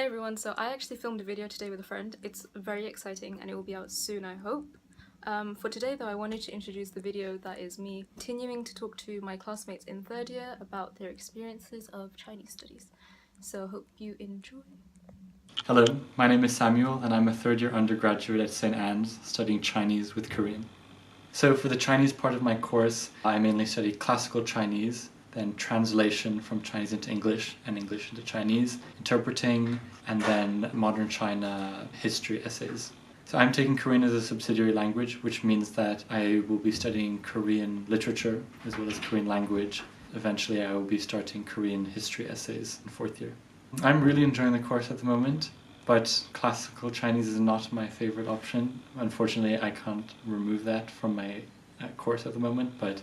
everyone, so I actually filmed a video today with a friend. It's very exciting and it will be out soon, I hope. For today though, I wanted to introduce the video that is me continuing to talk to my classmates in third year about their experiences of Chinese studies. So hope you enjoy. Hello, my name is Samuel and I'm a third year undergraduate at St. Anne's studying Chinese with Korean. So for the Chinese part of my course, I mainly study classical Chinese, then translation from Chinese into English and English into Chinese, interpreting, and then modern China history essays. So I'm taking Korean as a subsidiary language, which means that I will be studying Korean literature as well as Korean language. Eventually I will be starting Korean history essays in fourth year. I'm really enjoying the course at the moment, but classical Chinese is not my favorite option. Unfortunately, I can't remove that from my course at the moment, but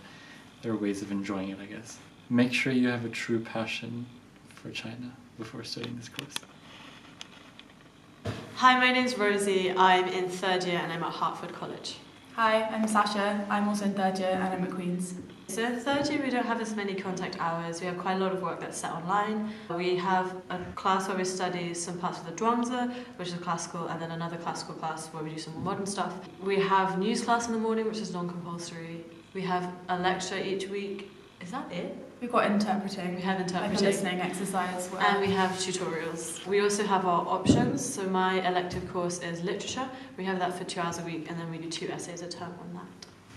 there are ways of enjoying it, I guess. Make sure you have a true passion for China before studying this course. Hi, my name's Rosie. I'm in third year and I'm at Hertford College. Hi, I'm Sasha. I'm also in third year and I'm at Queen's. So in third year we don't have as many contact hours. We have quite a lot of work that's set online. We have a class where we study some parts of the Zhuangzi, which is classical, and then another classical class where we do some more modern stuff. We have news class in the morning, which is non-compulsory. We have a lecture each week. Is that it? We've got interpreting. We have interpreting. Like a listening exercise. And we have tutorials. We also have our options. So my elective course is literature. We have that for 2 hours a week, and then we do 2 essays a term on that.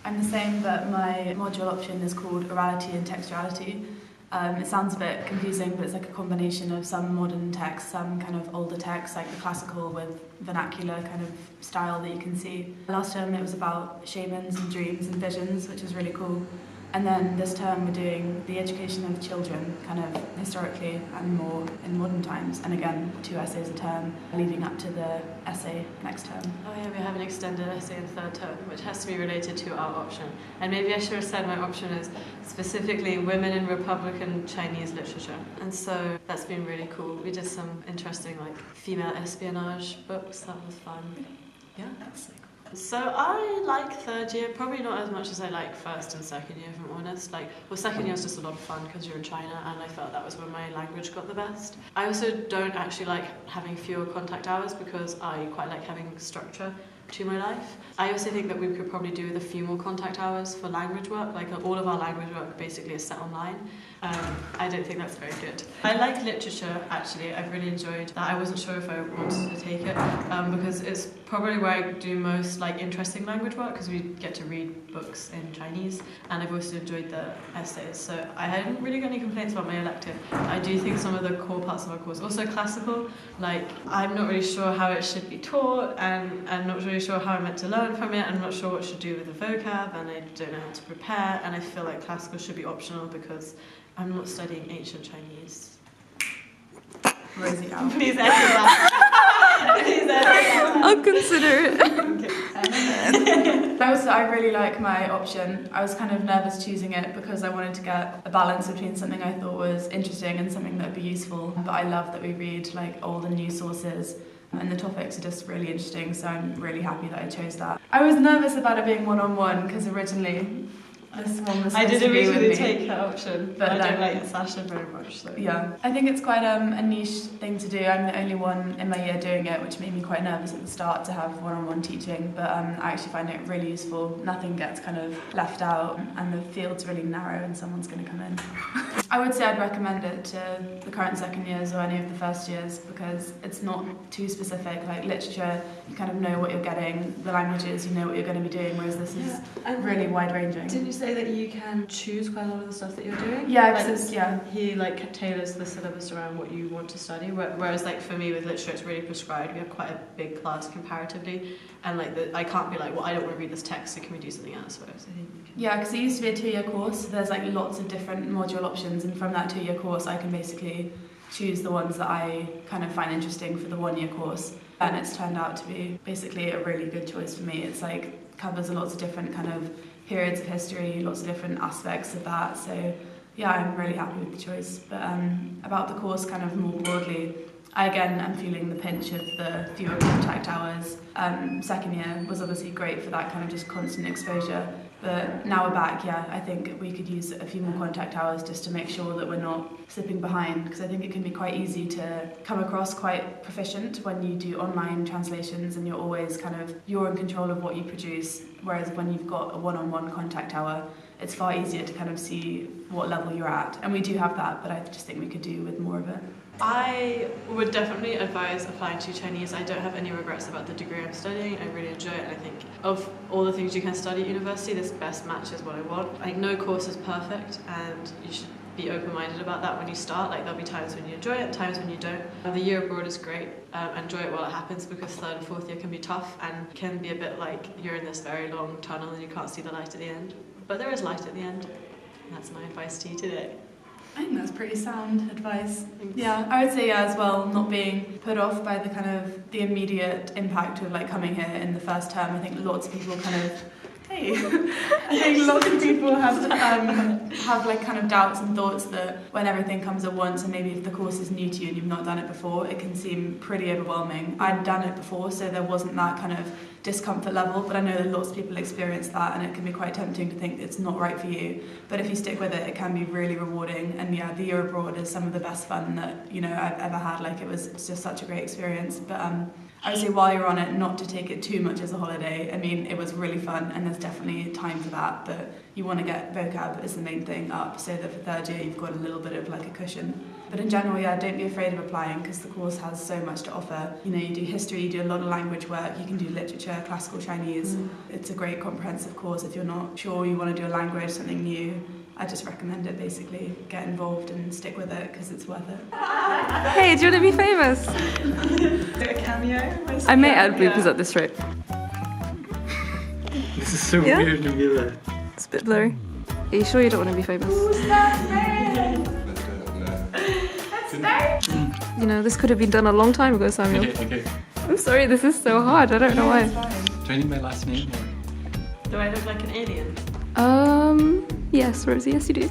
I'm the same, but my module option is called orality and textuality. It sounds a bit confusing, but it's like a combination of some modern text, some kind of older text, like the classical with vernacular kind of style that you can see. Last term it was about shamans and dreams and visions, which was really cool. And then this term we're doing the education of children, kind of historically and more in modern times. And again, 2 essays a term leading up to the essay next term. Oh yeah, we have an extended essay in third term, which has to be related to our option. And maybe I should have said my option is specifically women in Republican Chinese literature. And so that's been really cool. We did some interesting like female espionage books. That was fun. Yeah, that's like. So I like third year, probably not as much as I like first and second year, if I'm honest. Second year was just a lot of fun because you're in China, and I felt that was where my language got the best. I also don't actually like having fewer contact hours because I quite like having structure to my life. I also think that we could probably do with a few more contact hours for language work. All of our language work basically is set online. I don't think that's very good. I like literature, actually. I've really enjoyed that. I wasn't sure if I wanted to take it because it's probably where I do most interesting language work because we get to read books in Chinese, and I've also enjoyed the essays. So I hadn't really got any complaints about my elective. I do think some of the core parts of our course, also classical, I'm not really sure how it should be taught, and I'm not really sure how I'm meant to learn from it. I'm not sure what to do with the vocab, and I don't know how to prepare, and I feel like classical should be optional because I'm not studying ancient Chinese. Rosie out. Please edit that. Please edit that. I'll consider it. I really like my option. I was kind of nervous choosing it because I wanted to get a balance between something I thought was interesting and something that would be useful. But I love that we read old and new sources, and the topics are just really interesting, so I'm really happy that I chose that. I was nervous about it being one-on-one because originally this one was supposed to be with me. I did originally take her option, but I don't like Sasha very much. So. Yeah, I think it's quite a niche thing to do. I'm the only one in my year doing it, which made me quite nervous at the start to have one-on-one teaching, but I actually find it really useful. Nothing gets kind of left out, and the field's really narrow and someone's going to come in. I would say I'd recommend it to the current second years or any of the first years because it's not too specific. Like literature, you kind of know what you're getting. The languages, you know what you're going to be doing, whereas this is really wide-ranging. Didn't you say that you can choose quite a lot of the stuff that you're doing? Yeah, he tailors the syllabus around what you want to study, whereas for me with literature it's really prescribed. We have quite a big class comparatively, and I can't be well, I don't want to read this text, so can we do something else? Whereas I think yeah, because it used to be a 2-year course, so there's lots of different module options, and from that 2-year course I can basically choose the ones that I kind of find interesting for the 1-year course, and it's turned out to be basically a really good choice for me. It's covers lots of different kind of periods of history, lots of different aspects of that, so yeah, I'm really happy with the choice. But about the course kind of more broadly, I again am feeling the pinch of the fewer contact hours. Second year was obviously great for that kind of just constant exposure, But now we're back, yeah, I think we could use a few more contact hours just to make sure that we're not slipping behind, because I think it can be quite easy to come across quite proficient when you do online translations and you're always you're in control of what you produce, whereas when you've got a one-on-one contact hour, it's far easier to kind of see what level you're at. And we do have that, but I just think we could do with more of it. I would definitely advise applying to Chinese. I don't have any regrets about the degree I'm studying. I really enjoy it, and I think of all the things you can study at university, this best matches what I want. Like, no course is perfect, and you should be open-minded about that when you start. Like, there'll be times when you enjoy it, times when you don't. The year abroad is great. Enjoy it while it happens, because third and fourth year can be tough and can be a bit like you're in this very long tunnel and you can't see the light at the end. But there is light at the end, and that's my advice to you today. I think that's pretty sound advice. Yeah, I would say as well, not being put off by the immediate impact of coming here in the first term. I think lots of people I think lots of people have doubts and thoughts that when everything comes at once, and maybe if the course is new to you and you've not done it before, it can seem pretty overwhelming. I'd done it before, so there wasn't that discomfort level, but I know that lots of people experience that, and it can be quite tempting to think it's not right for you. But if you stick with it, it can be really rewarding. And yeah, the year abroad is some of the best fun that I've ever had. It's just such a great experience. But I would say while you're on it, not to take it too much as a holiday. I mean, it was really fun, and there's definitely time for that, but you want to get vocab as the main thing up, so that for third year you've got a little bit of a cushion. But in general, yeah, don't be afraid of applying, because the course has so much to offer. You do history, you do a lot of language work, you can do literature, classical Chinese. It's a great comprehensive course. If you're not sure you want to do a language, something new, I just recommend it. Basically, get involved and stick with it, because it's worth it. Hey, do you want to be famous? A cameo? I may add bloopers at this rate. This is so Yeah? weird, Nabeela. It's a bit blurry. Are you sure you don't want to be famous? This could have been done a long time ago, Samuel. Okay. I'm sorry, this is so hard. I don't know why. Do I need my last name? Or? Do I look like an alien? Yes, Rosie, yes you do.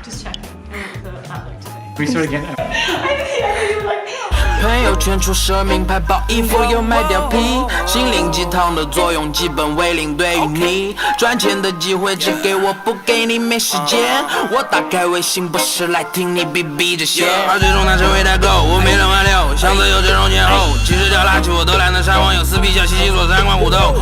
Just checking. I want the outlook today. Can we start again? 朋友圈出奢名牌包衣服又卖掉皮，心灵鸡汤的作用基本为零对于你，赚钱的机会只给我不给你没时间，我打开微信不是来听你逼逼这些，而最终拿成为代购，我没人挽留，想自由这种前后，其实叫垃圾我都懒得上网，有撕逼叫西西索3观虎斗。